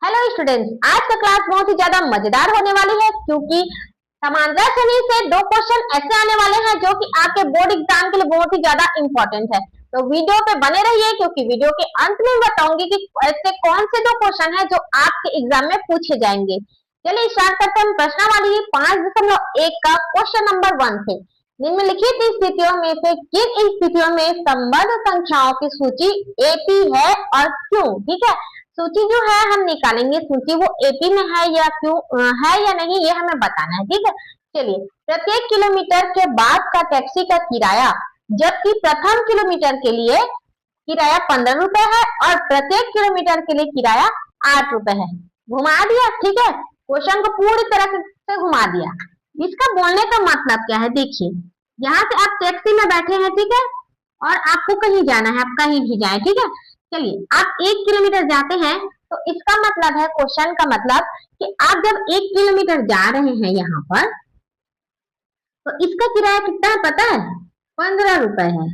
Hello students, आज का class बहुत ही ज्यादा मजेदार होने वाली है क्योंकि समांतर श्रेणी से दो क्वेश्चन ऐसे आने वाले हैं जो कि आपके बोर्ड एग्जाम के लिए बहुत ही ज्यादा इंपॉर्टेंट है। तो वीडियो पे बने रहिए क्योंकि वीडियो के अंत में बताऊंगी कि ऐसे कौन से दो क्वेश्चन है जो आपके एग्जाम में पूछे जाएंगे। चलिए स्टार्ट करते हैं प्रश्नावली 5.1 का क्वेश्चन नंबर 1 से। निम्नलिखित स्थितियों में से किन स्थितियों में संबद्ध संख्याओं की सूची एपी है और क्यों? ठीक है, सूची जो है हम निकालेंगे, सूची वो एपी में है या क्यों है या नहीं ये हमें बताना है। ठीक है, चलिए प्रत्येक किलोमीटर के बाद का टैक्सी का किराया जबकि प्रथम किलोमीटर के लिए किराया 15 रुपए है और प्रत्येक किलोमीटर के लिए किराया 8 रुपए है। घुमा दिया, ठीक है, क्वेश्चन को पूरी तरह से घुमा दिया। इसका बोलने का मतलब क्या है? देखिए, यहाँ से आप टैक्सी में बैठे हैं, ठीक है, और आपको कहीं जाना है, आप कहीं भी जाए, ठीक है। चलिए आप 1 किलोमीटर जाते हैं तो इसका मतलब है, क्वेश्चन का मतलब कि आप जब 1 किलोमीटर जा रहे हैं यहाँ पर तो इसका किराया कितना है पता है? 15 रुपए है।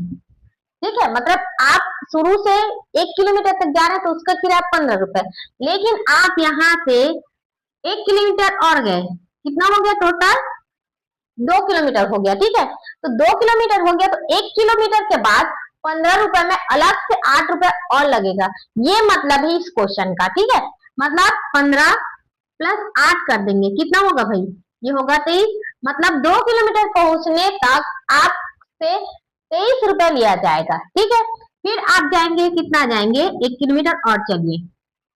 ठीक है, मतलब आप शुरू से 1 किलोमीटर तक जा रहे हैं तो उसका किराया 15 रुपए, लेकिन आप यहाँ से 1 किलोमीटर और गए, कितना हो गया टोटल? 2 किलोमीटर हो गया। ठीक है, तो 2 किलोमीटर हो गया तो 1 किलोमीटर के बाद 15 रुपए में अलग से 8 रुपए और लगेगा। ये मतलब है इस क्वेश्चन का। ठीक है, मतलब 15 प्लस 8 कर देंगे, कितना होगा भाई? ये होगा 23। मतलब 2 किलोमीटर पहुंचने तक आपसे 23 रुपए लिया जाएगा। ठीक है, फिर आप जाएंगे, कितना जाएंगे? 1 किलोमीटर और चलिए,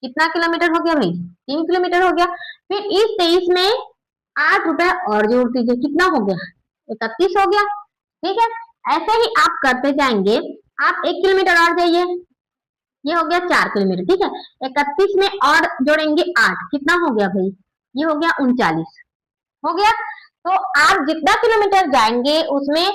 कितना किलोमीटर हो गया भाई? 3 किलोमीटर हो गया। फिर इस 23 में 8 रुपए और जोड़ दीजिए, कितना हो गया? 31 हो गया। ठीक है, ऐसे ही आप करते जाएंगे। आप 1 किलोमीटर और जाइए, ये हो गया 4 किलोमीटर। ठीक है, 31 में और जोड़ेंगे 8, कितना हो गया भाई? ये हो गया 39 हो गया। तो आप जितना किलोमीटर जाएंगे उसमें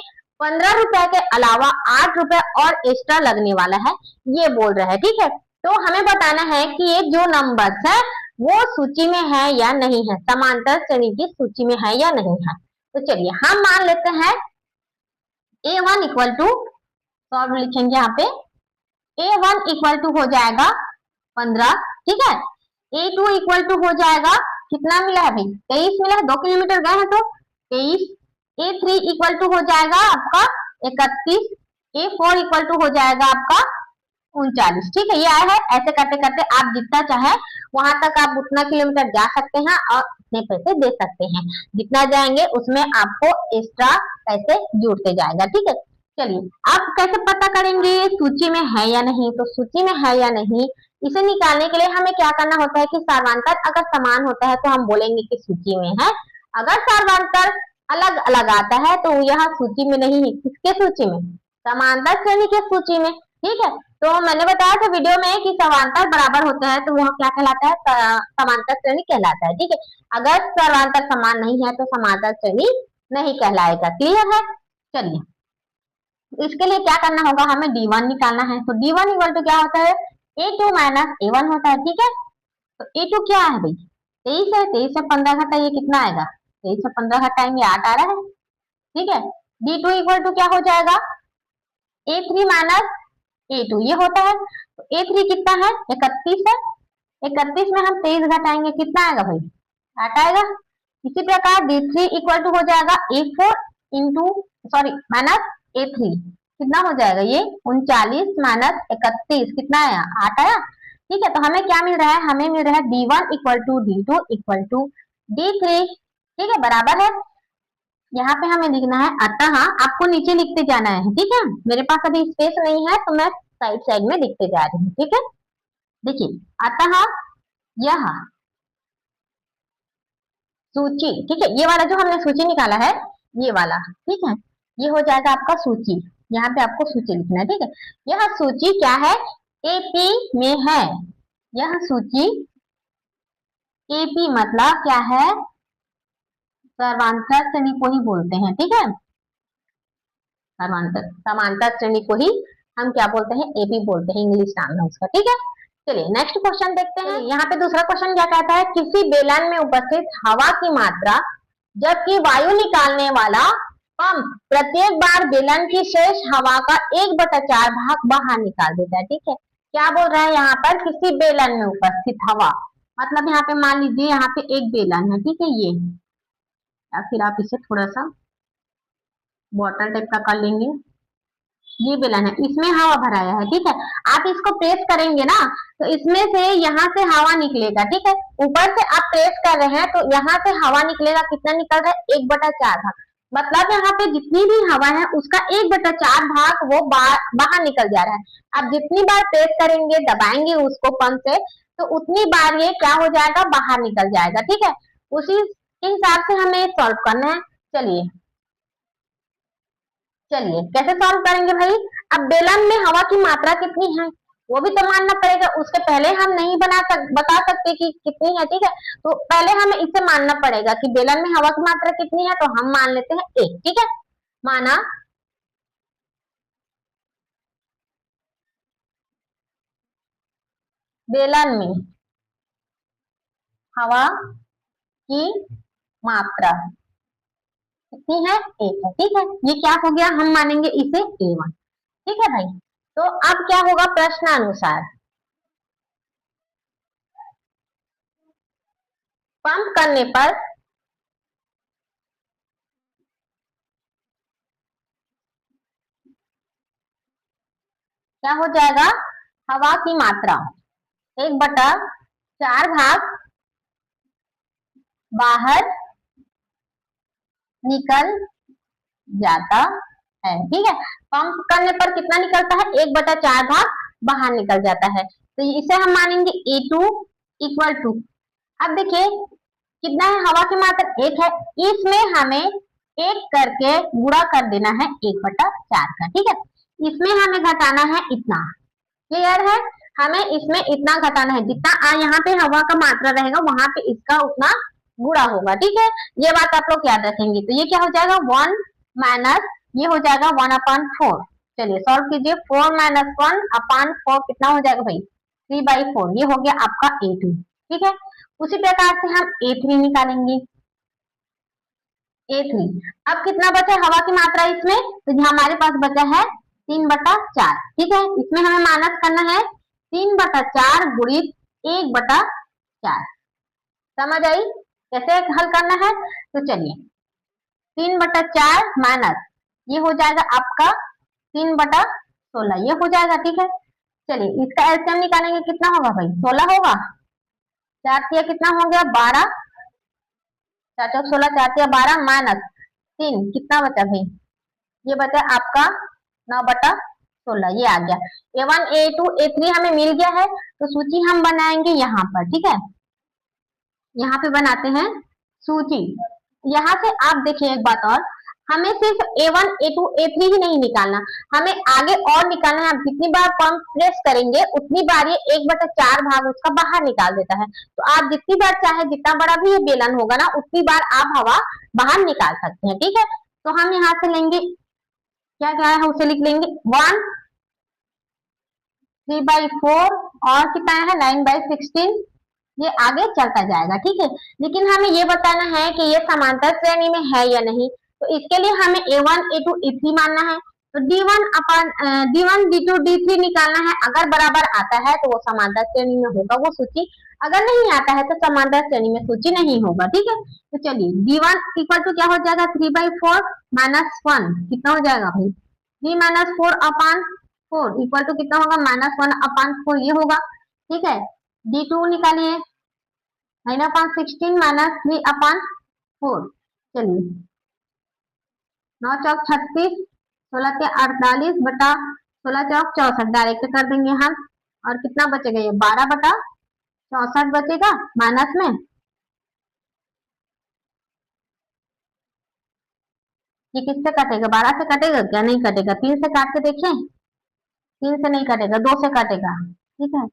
15 रुपए के अलावा 8 रुपए और एक्स्ट्रा लगने वाला है, ये बोल रहा है। ठीक है, तो हमें बताना है कि ये जो नंबर्स है वो सूची में है या नहीं है, समांतर श्रेणी की सूची में है या नहीं है। तो चलिए हम मान लेते हैं A1 इक्वल टू, सॉल्व लिखेंगे यहाँ पे, A1 इक्वल टू हो जाएगा 15। ठीक है, A2 इक्वल टू हो जाएगा, कितना मिला है भाई? 23 मिला है, 2 किलोमीटर गए हैं तो 23। A3 इक्वल टू हो जाएगा आपका 31। A4 इक्वल टू हो जाएगा आपका 39। ठीक है, ये आया है। ऐसे करते करते आप जितना चाहे वहां तक आप उतना किलोमीटर जा सकते हैं और उतने पैसे दे सकते हैं। जितना जाएंगे उसमें आपको एक्स्ट्रा पैसे जुड़ते जाएगा। ठीक है, चलिए आप कैसे पता करेंगे सूची में है या नहीं? तो सूची में है या नहीं इसे निकालने के लिए हमें क्या करना होता है कि सार्वंतर अगर समान होता है तो हम बोलेंगे कि सूची में है। अगर सार्वंतर अलग अलग आता है तो यह सूची में नहीं है। किसके सूची में? समांतर श्रेणी के सूची में। ठीक है, तो मैंने बताया था वीडियो में कि समांतर बराबर होता है तो वह क्या कहलाता है? समांतर श्रेणी कहलाता है। ठीक है, अगर समांतर समान नहीं है तो समांतर श्रेणी नहीं कहलाएगा। क्लियर है? चलिए इसके लिए क्या करना होगा, हमें D1 निकालना है। तो D1 इक्वल टू क्या होता है? A2 माइनस A1 होता है। ठीक है, तो A2 क्या है भाई? 23 है, 23 से 15 घटाइए, कितना आएगा? 23 से 15 घटाएंगे 8 आ रहा है। ठीक है, D2 इक्वल टू क्या हो जाएगा? A3 माइनस A2 ये होता है। तो A3 कितना है? 31 है, 31 में हम 23 घटाएंगे, कितना आएगा भाई? 8 आएगा। इसी प्रकार D3 इक्वल टू हो जाएगा A4 into sorry minus A3, कितना हो जाएगा? ये 39 माइनस 31, कितना आया? 8 आया। ठीक है, तो हमें क्या मिल रहा है? हमें मिल रहा है D1 equal to D2 equal to D3। ठीक है, बराबर है। यहाँ पे हमें लिखना है, अतः आपको नीचे लिखते जाना है। ठीक है, मेरे पास अभी स्पेस नहीं है तो मैं साइड साइड में लिखते जा रही हूँ। ठीक है, देखिए, अतः यह सूची, ठीक है, ये वाला जो हमने सूची निकाला है ये वाला, ठीक है, ये हो जाएगा आपका सूची। यहाँ पे आपको सूची लिखना है। ठीक है, यह सूची क्या है? एपी में है। यह सूची एपी मतलब क्या है? सर्वांतर श्रेणी को ही बोलते हैं। ठीक है, समांतर श्रेणी को ही हम क्या बोलते हैं? एपी बोलते हैं, इंग्लिश नाम है उसका। ठीक है, चलिए नेक्स्ट क्वेश्चन देखते हैं। यहाँ पे दूसरा क्वेश्चन क्या कहता है? किसी बेलन में उपस्थित हवा की मात्रा जबकि वायु निकालने वाला पंप प्रत्येक बार बेलन की शेष हवा का 1/4 भाग बाहर निकाल देता है। ठीक है, क्या बोल रहा है यहाँ पर? किसी बेलन में उपस्थित हवा, मतलब यहाँ पे मान लीजिए यहाँ पे एक बेलन है, ठीक है ये, या फिर आप इसे थोड़ा सा बॉटल टाइप का कर लेंगे। ये बेलन है, इसमें हवा भराया है, ठीक है। आप इसको प्रेस करेंगे ना तो इसमें से यहाँ से हवा निकलेगा, ठीक है। ऊपर से आप प्रेस कर रहे हैं तो यहाँ से हवा निकलेगा, कितना निकल रहा है, 1/4 भाग। मतलब यहाँ पे जितनी भी हवा है उसका 1/4 भाग वो बाहर निकल जा रहा है। आप जितनी बार प्रेस करेंगे, दबाएंगे उसको पंप से, तो उतनी बार ये क्या हो जाएगा, बाहर निकल जाएगा, ठीक है। उसी के हिसाब से हमें सॉल्व करना है। चलिए चलिए कैसे सॉल्व करेंगे भाई। अब बेलन में हवा की मात्रा कितनी है वो भी तो मानना पड़ेगा, उसके पहले हम नहीं बता सकते कि कितनी है, ठीक है। तो पहले हमें इसे मानना पड़ेगा कि बेलन में हवा की मात्रा कितनी है, तो हम मान लेते हैं 1, ठीक है। माना बेलन में हवा की मात्रा कितनी है, 1 है, ठीक है। ये क्या हो गया, हम मानेंगे इसे A1, ठीक है भाई। तो अब क्या होगा, प्रश्नानुसार पंप करने पर क्या हो जाएगा, हवा की मात्रा 1/4 भाग बाहर निकल जाता है, ठीक है। पंप करने पर कितना निकलता है, 1/4 भाग बाहर निकल जाता है। तो इसे हम मानेंगे A2 इक्वल टू, अब देखिए कितना है, हवा की मात्रा 1 है, इसमें हमें 1 करके गुणा कर देना है 1/4 का, ठीक है। इसमें हमें घटाना है इतना, क्लियर है। हमें इसमें इतना घटाना है, जितना यहाँ पे हवा का मात्रा रहेगा वहां पे इसका उतना गुणा होगा, ठीक है। ये बात आप लोग याद रखेंगे। तो ये क्या हो जाएगा, 1 माइनस, ये हो जाएगा 1/4। चलिए सॉल्व कीजिए, 4 माइनस 1/4 कितना हो जाएगा भाई, 3/4। ये हो गया आपका A2, ठीक है। उसी प्रकार से हम A3 निकालेंगे। A3 अब कितना बचा हवा की मात्रा इसमें, तो हमारे पास बचा है 3/4, ठीक है। इसमें हमें माइनस करना है 3/4 गुणित 1/4, समझ आई कैसे हल करना है। तो चलिए 3/4 माइनस, ये हो जाएगा आपका 3/16, ये हो जाएगा, ठीक है। चलिए इसका एलसीएम निकालेंगे, कितना होगा भाई, 16 होगा। 4 कितना हो गया, 12, 4×16, 4×12 माइनस 3, कितना बचा भाई, ये बचा आपका 9/16, ये आ गया। A1 A2 A3 हमें मिल गया है, तो सूची हम बनाएंगे यहाँ पर, ठीक है। यहाँ पे बनाते हैं सूची। यहाँ से आप देखिए एक बात और, हमें सिर्फ A1 A2 A3 ही नहीं निकालना, हमें आगे और निकालना है। जितनी बार पंप प्रेस करेंगे उतनी बार ये 1/4 भाग उसका बाहर निकाल देता है। तो आप जितनी बार चाहे, जितना बड़ा भी ये बेलन होगा ना, उतनी बार आप हवा बाहर निकाल सकते हैं, ठीक है। तो हम यहाँ से लेंगे, क्या क्या है उसे लिख लेंगे, 1 3/4 और कितना है 9/16, ये आगे चलता जाएगा, ठीक है। लेकिन हमें ये बताना है कि ये समांतर श्रेणी में है या नहीं। तो इसके लिए हमें A1 A2 A3 मानना है। तो D1 D2 D3 निकालना है। अगर बराबर आता है तो वो समांतर श्रेणी में होगा वो सूची, अगर नहीं आता है तो समांतर श्रेणी में सूची नहीं होगा, ठीक है। तो चलिए D1 इक्वल टू क्या हो जाएगा, 3/4 माइनस 1, कितना हो जाएगा भाई, 3 - 4/4 इक्वल टू कितना होगा, -1/4, ये होगा, ठीक है। D2 निकालिए, 9/16 माइनस 3/4, चलिए 9 चौक 36, 16 के 48 बटा 16 चौक 64, डायरेक्ट कर देंगे हम। और कितना बचेगा, ये 12/64 बचेगा माइनस में। ये किससे कटेगा, 12 से कटेगा क्या, नहीं कटेगा। 3 से काट के देखें, 3 से नहीं कटेगा, 2 से कटेगा, ठीक है।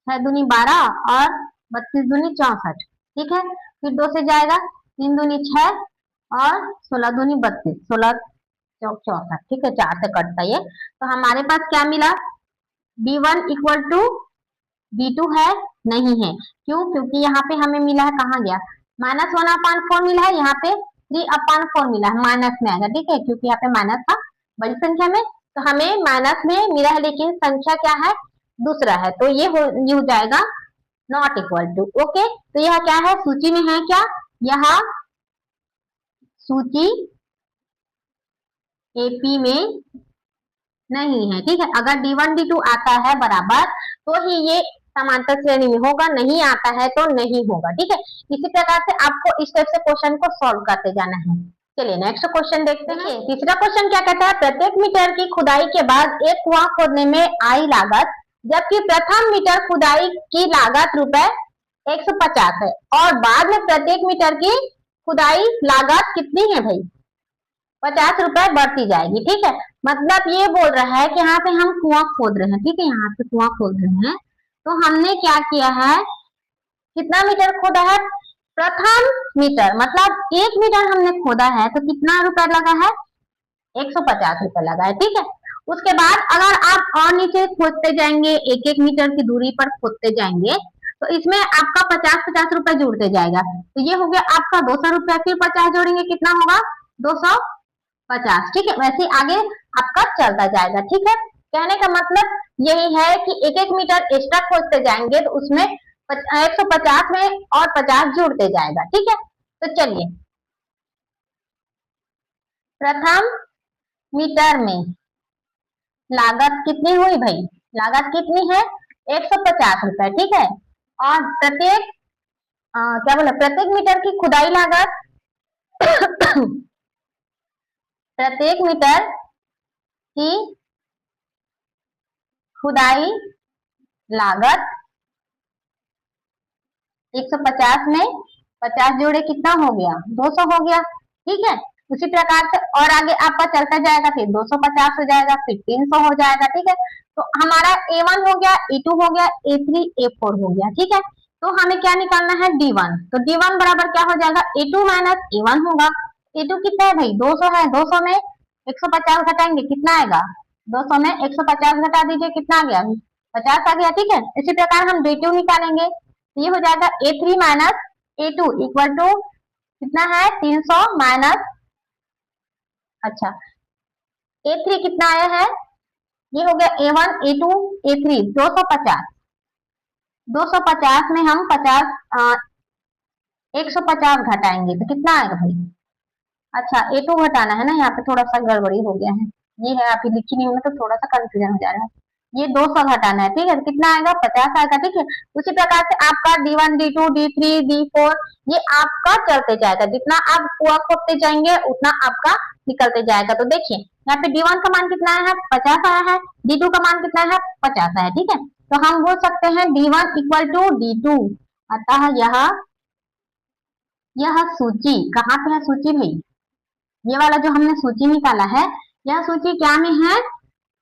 6 दूनी 12 और 32 दूनी 64, ठीक है। फिर 2 से जाएगा, 3 दूनी 6 और 16 दूनी 32, 16 चौक 64, ठीक है। 4 से कटता ये। तो हमारे पास क्या मिला, B1 इक्वल टू B2 है, नहीं है, क्यों, क्योंकि यहाँ पे हमें मिला है, कहाँ गया, -1/4 मिला है, यहाँ पे 3/4 मिला है, माइनस में आएगा, ठीक है, क्योंकि यहाँ पे माइनस था बड़ी संख्या में। तो हमें माइनस में मिला है, लेकिन संख्या क्या है, दूसरा है, तो ये हो जाएगा नॉट इक्वल टू। ओके, तो यह क्या है, सूची में है क्या, यह सूची एपी में नहीं है। ठीक है, अगर D1 D2 आता है बराबर तो ही ये समांतर श्रेणी में होगा, नहीं आता है तो नहीं होगा। ठीक है, इसी प्रकार से आपको इस टाइप से क्वेश्चन को सॉल्व करते जाना है। चलिए नेक्स्ट क्वेश्चन देखते हैं। तीसरा क्वेश्चन क्या कहता है, प्रत्येक मीटर की खुदाई के बाद एक कुआं खोदने में आई लागत, जबकि प्रथम मीटर खुदाई की लागत रुपए 150 है और बाद में प्रत्येक मीटर की खुदाई लागत कितनी है भाई, 50 रुपए बढ़ती जाएगी। ठीक है, मतलब ये बोल रहा है कि यहाँ पे हम कुआं खोद रहे हैं। ठीक है, यहाँ पे कुआं खोद रहे हैं, तो हमने क्या किया है, कितना मीटर खोदा है, प्रथम मीटर, मतलब 1 मीटर हमने खोदा है तो कितना रुपए लगा है, 150 रुपए लगा है। ठीक है, उसके बाद अगर आप और नीचे खोदते जाएंगे, एक एक मीटर की दूरी पर खोदते जाएंगे, तो इसमें आपका 50-50 रुपए जुड़ते जाएगा। तो ये हो गया आपका 200 रुपया, फिर 50 जोड़ेंगे कितना होगा, 250। ठीक है, वैसे आगे आपका चलता जाएगा। ठीक है, कहने का मतलब यही है कि एक एक मीटर एक्स्ट्रा खोदते जाएंगे तो उसमें 150 में और 50 जुड़ते जाएगा। ठीक है, तो चलिए प्रथम मीटर में लागत कितनी हुई भाई, लागत कितनी है, 150 रुपए। ठीक है, और प्रत्येक क्या बोला, प्रत्येक मीटर की खुदाई लागत प्रत्येक मीटर की खुदाई लागत 150 में 50 जोड़े कितना हो गया, 200 हो गया। ठीक है, उसी प्रकार से और आगे आपका चलता जाएगा, फिर 250 हो जाएगा, फिर 300 हो जाएगा। ठीक है, तो हमारा A1 हो गया, A2 हो गया, A3 A4 हो गया। ठीक है, तो हमें क्या निकालना है, D1। तो D1 बराबर क्या हो जाएगा, A2 माइनस A1 होगा। A2 कितना है भाई, 200 है, 200 में 150 घटाएंगे कितना आएगा, 200 में 150 घटा दीजिए कितना आ गया, 50 आ गया। ठीक है, इसी प्रकार हम D2 निकालेंगे, ये हो जाएगा A3 minus A2 equal to कितना है, 300 माइनस, अच्छा A3 कितना आया है, ये हो गया A1 A2 A3 250, 250 में हम 150 घटाएंगे तो कितना आएगा भाई, अच्छा A2 घटाना है ना, यहाँ पे थोड़ा सा गड़बड़ी हो गया है, ये है आप लिखी नहीं, तो थोड़ा सा कंफ्यूजन हो जा रहा है, ये 200 घटाना है। ठीक है, तो कितना आएगा, 50 आएगा। ठीक है, उसी प्रकार से आपका D1 D2 D3 D4 ये आपका चलते जाएगा, जितना आप कुआं खोदते जाएंगे उतना आपका निकलते जाएगा। तो देखिए यहाँ पे D1 का मान कितना आया है, 50 आया है, D2 का मान कितना है, 50 है। ठीक है, तो हम बोल सकते हैं D1 इक्वल टू D2, अतः यह सूची कहाँ पे है, सूची भाई ये वाला जो हमने सूची निकाला है, यह सूची क्या में है,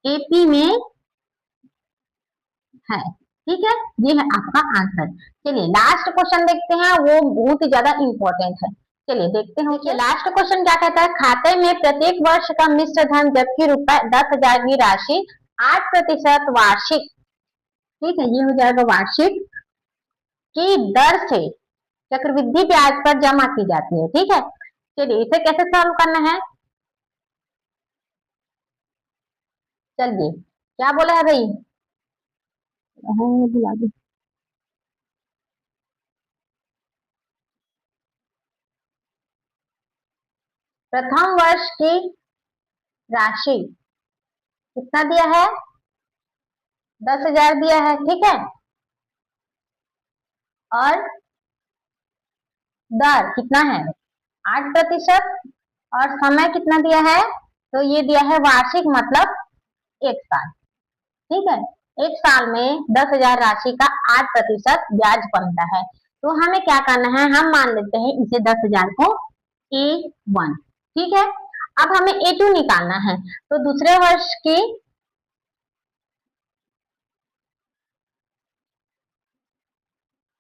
एपी में है। ठीक है, ये है आपका आंसर। चलिए लास्ट क्वेश्चन देखते हैं, वो बहुत ही ज्यादा इंपॉर्टेंट है। चलिए देखते हैं कि लास्ट क्वेश्चन क्या कहता है, खाते में प्रत्येक वर्ष का मिश्र धन जबकि रुपए 10,000 की राशि 8% वार्षिक, ठीक है ये हो जाएगा वार्षिक की दर से चक्रवृद्धि ब्याज पर जमा की जाती है। ठीक है, चलिए इसे कैसे सॉल्व करना है, चलिए क्या बोला है भाई, बुला दो, प्रथम वर्ष की राशि कितना दिया है, 10,000 दिया है। ठीक है, और दर कितना है, 8%, और समय कितना दिया है, तो ये दिया है वार्षिक मतलब 1 साल। ठीक है, 1 साल में 10,000 राशि का 8% ब्याज बनता है। तो हमें क्या करना है, हम मान लेते हैं इसे 10,000 को A1। ठीक है, अब हमें A2 निकालना है, तो दूसरे वर्ष की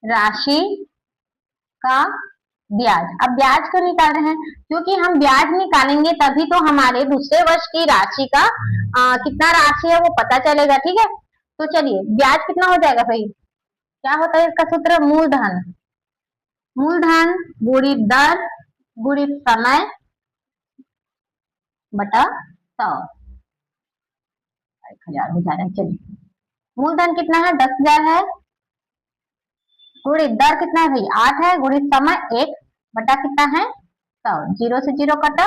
राशि का ब्याज, अब ब्याज क्यों निकाल रहे हैं, क्योंकि हम ब्याज निकालेंगे तभी तो हमारे दूसरे वर्ष की राशि का कितना राशि है वो पता चलेगा। ठीक है, तो चलिए ब्याज कितना हो जाएगा भाई, क्या होता है इसका सूत्र, मूलधन, मूलधन गुणित दर गुणित समय बटा 100, 1,000 हो जा रहा है। चलिए मूलधन कितना है, 10,000 है, गुणित दर कितना है भाई 8 है, गुणित समय 1 बटा कितना है 100, 0 से 0 कटा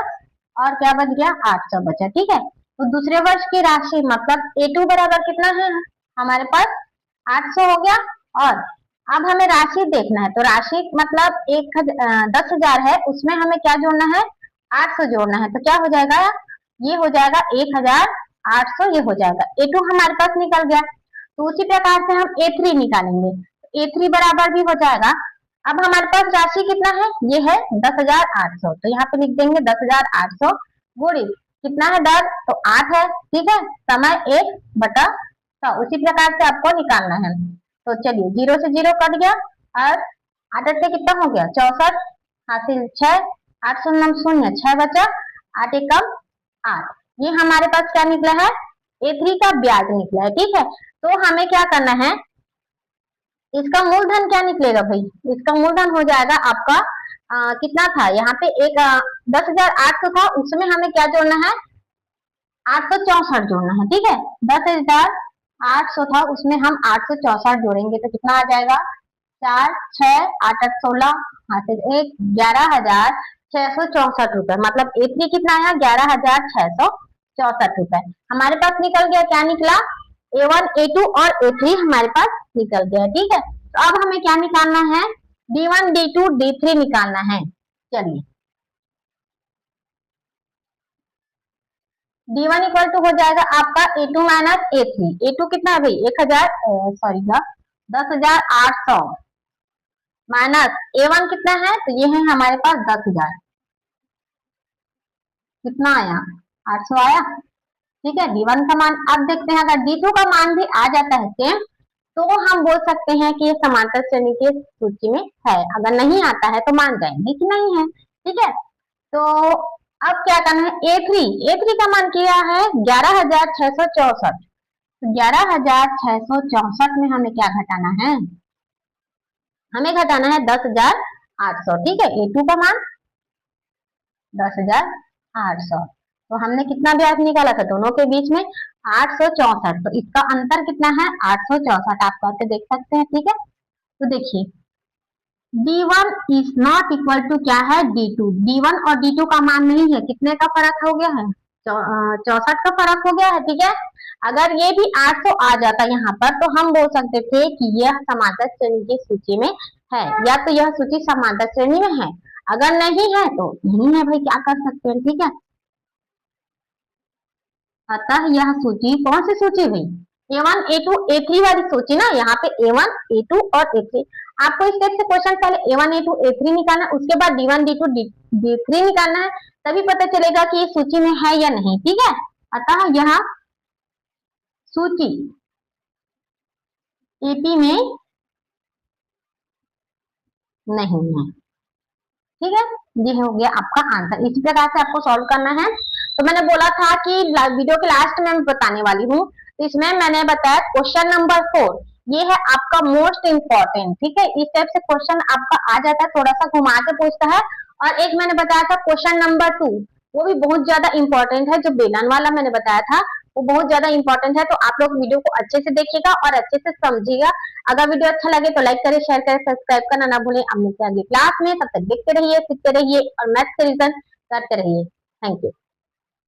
और क्या बच गया 800 बचा। ठीक है, तो दूसरे वर्ष की राशि मतलब A2 बराबर कितना है हमारे पास 800 हो गया। और अब हमें राशि देखना है, तो राशि मतलब 10,000 है, उसमें हमें क्या जोड़ना है 800 जोड़ना है। तो क्या हो जाएगा, ये हो जाएगा 1800, ये हो जाएगा A2 हमारे पास निकल गया। तो उसी प्रकार से हम A3 निकालेंगे, A3 बराबर भी हो जाएगा। अब हमारे पास राशि कितना है, ये है 10,800, तो यहाँ पे लिख देंगे 10,800 गुणित कितना है दर, तो 8 है। ठीक है, समय 1 बटा 100, उसी प्रकार से आपको निकालना है। तो चलिए 0 से 0 कट गया और 8 से कितना हो गया 64, हासिल 6, 8 शून्य शून्य 6 बचा, 8 एकम 8। ये हमारे पास क्या निकला है A3 का ब्याज निकला है। ठीक है, तो हमें क्या करना है, इसका मूलधन क्या निकलेगा भाई, इसका मूलधन हो जाएगा आपका कितना था यहाँ पे 10,800 था, उसमें हमें क्या जोड़ना है 864 जोड़ना है। ठीक है, 10,800 था, उसमें हम 864 जोड़ेंगे तो कितना आ जाएगा 4, 6, 8, 8, 16, हाथ 1, 11,664 रुपए। मतलब A3 कितना आया 11,664 रुपए हमारे पास निकल गया। क्या निकला A1, A2 और A3 हमारे पास निकल गया। ठीक है, तो अब हमें क्या निकालना है D1, D2, D3 निकालना है। चलिए D1 इक्वल टू हो जाएगा आपका A2 माइनस A3। A2 कितना है भाई 10,800 माइनस A1 कितना है, तो ये है हमारे पास 10,000, कितना आया 800 आया। ठीक है, D1 का मान अब देखते हैं, अगर D2 का मान भी आ जाता है सेम तो हम बोल सकते हैं कि ये समांतर श्रेणी की सूची में है। अगर नहीं आता है तो मान जाएंगे कि नहीं है। ठीक है, तो अब क्या करना है A3 का मान क्या है 11,664, 11,664 में हमें क्या घटाना है, हमें घटाना है 10,800। ठीक है, A2 का मान 10,800, तो हमने कितना ब्याज निकाला था दोनों के बीच में 864, तो इसका अंतर कितना है 864, आप करके देख सकते हैं। ठीक है, तो देखिए D1 is not equal to क्या है D2, D1 और D2 का मान नहीं है, कितने का फर्क हो गया है 64 का फर्क हो गया है। ठीक है, अगर ये भी 800 आ जाता यहाँ पर तो हम बोल सकते थे कि यह समांतर श्रेणी की सूची में है, या तो यह सूची समांतर श्रेणी में है, अगर नहीं है तो नहीं है भाई, क्या कर सकते हैं। ठीक है, अतः यह सूची कौन सी सूची हुई A1, A2, A3 वाली सूची ना, यहाँ पे A1, A2 और A3। आपको इस टाइप से क्वेश्चन पहले A1, A2, A3 निकालना है, उसके बाद D1, D2, D3 निकालना है, तभी पता चलेगा कि ये सूची में है या नहीं। ठीक है, अतः यह सूची AP में नहीं है। ठीक है, ये हो गया आपका आंसर। इसी प्रकार से आपको सॉल्व करना है। तो मैंने बोला था कि वीडियो के लास्ट में मैं बताने वाली हूँ, तो इसमें मैंने बताया क्वेश्चन नंबर 4, ये है आपका मोस्ट इंपॉर्टेंट। ठीक है, इस टाइप से क्वेश्चन आपका आ जाता है, थोड़ा सा घुमा के पूछता है। और एक मैंने बताया था क्वेश्चन नंबर 2, वो भी बहुत ज्यादा इंपॉर्टेंट है, जो बेलन वाला मैंने बताया था वो बहुत ज्यादा इंपॉर्टेंट है। तो आप लोग वीडियो को अच्छे से देखिएगा और अच्छे से समझिएगा। अगर वीडियो अच्छा लगे तो लाइक करें, शेयर करें, सब्सक्राइब करना ना भूलें। अब मिलते हैं अगली क्लास में, तब तक देखते रहिए, सीखते रहिए और मैथ्स के रिजल्ट करते रहिए। Thank you.